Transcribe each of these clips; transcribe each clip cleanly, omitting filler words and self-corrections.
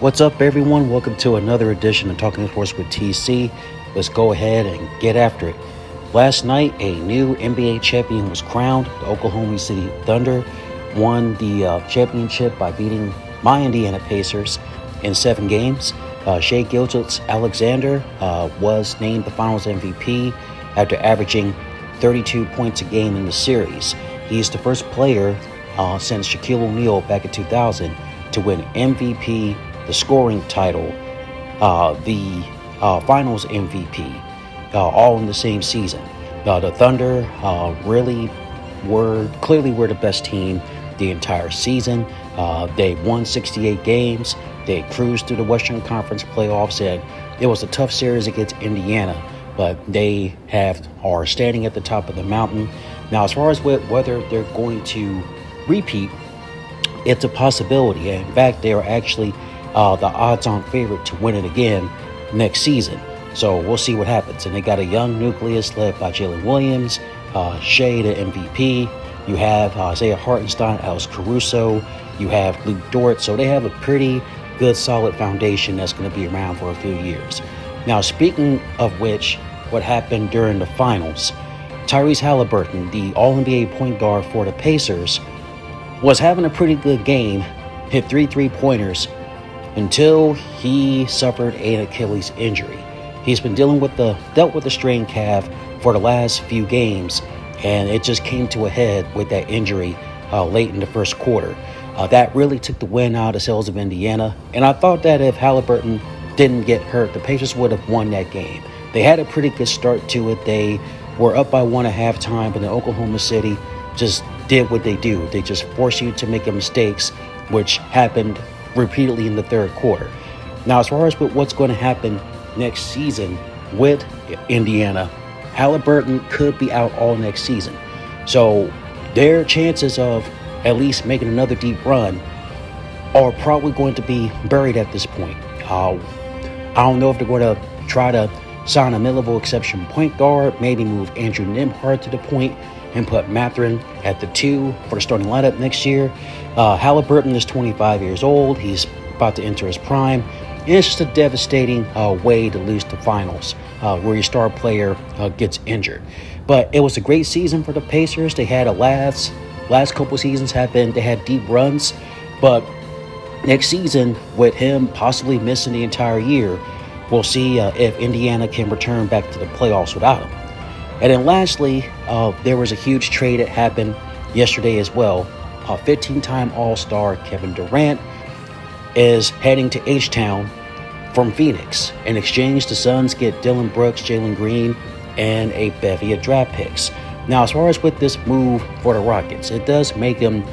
What's up, everyone? Welcome to another edition of Talking Sports with TC. Let's go ahead and get after it. Last night, a new NBA champion was crowned. The Oklahoma City Thunder won the championship by beating my Indiana Pacers in 7 games. Shai Gilgeous-Alexander was named the Finals MVP after averaging 32 points a game in the series. He's the first player since Shaquille O'Neal back in 2000 to win MVP, the scoring title, the Finals MVP, all in the same season. The Thunder really clearly were the best team the entire season. They won 68 games. They cruised through the Western Conference playoffs, and it was a tough series against Indiana, but they are standing at the top of the mountain. Now, as far as whether they're going to repeat, it's a possibility. In fact, they are actually the odds-on favorite to win it again next season. So we'll see what happens. And they got a young nucleus led by Jalen Williams, Shai, the MVP. You have Isaiah Hartenstein, Alex Caruso. You have Luke Dort. So they have a pretty good, solid foundation that's going to be around for a few years. Now, speaking of which, what happened during the finals, Tyrese Haliburton, the All-NBA point guard for the Pacers, was having a pretty good game, hit 3 3-pointers, until he suffered an Achilles injury. He's been dealt with a strained calf for the last few games, and it just came to a head with that injury late in the first quarter. That really took the wind out of the sails of Indiana, and I thought that if Haliburton didn't get hurt, the Pacers would have won that game. They had a pretty good start to it. They were up by 1 at halftime, but then Oklahoma City just did what they do. They just force you to make mistakes, which happened repeatedly in the third quarter. Now, as far as what's going to happen next season with Indiana, Haliburton could be out all next season. So their chances of at least making another deep run are probably going to be buried at this point. I don't know if they're going to try to sign a mid-level exception point guard, maybe move Andrew Nembhard to the point and put Mathurin at the 2 for the starting lineup next year. Haliburton is 25 years old. He's about to enter his prime. And it's just a devastating way to lose the finals where your star player gets injured. But it was a great season for the Pacers. They had last couple seasons they had deep runs. But next season, with him possibly missing the entire year, we'll see if Indiana can return back to the playoffs without him. And then lastly, there was a huge trade that happened yesterday as well. 15-time All-Star Kevin Durant is heading to H-Town from Phoenix. In exchange, the Suns get Dillon Brooks, Jalen Green, and a bevy of draft picks. Now, as far as with this move for the Rockets, it does make them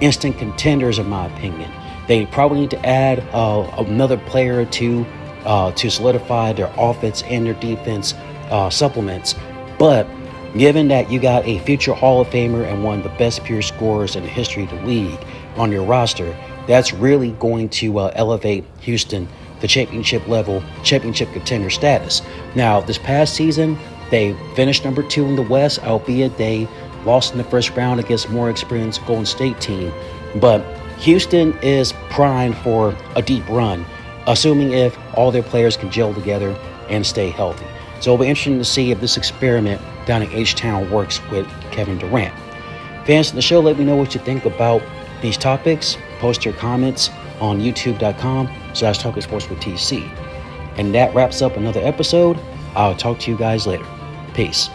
instant contenders, in my opinion. They probably need to add another player or two to solidify their offense and their defense supplements. But given that you got a future Hall of Famer and one of the best pure scorers in the history of the league on your roster, that's really going to elevate Houston to championship contender status. Now, this past season, they finished number 2 in the West, albeit they lost in the first round against more experienced Golden State team. But Houston is primed for a deep run, assuming if all their players can gel together and stay healthy. So it'll be interesting to see if this experiment down in H-Town works with Kevin Durant. Fans of the show, let me know what you think about these topics. Post your comments on youtube.com/Talking Sports with TC. And that wraps up another episode. I'll talk to you guys later. Peace.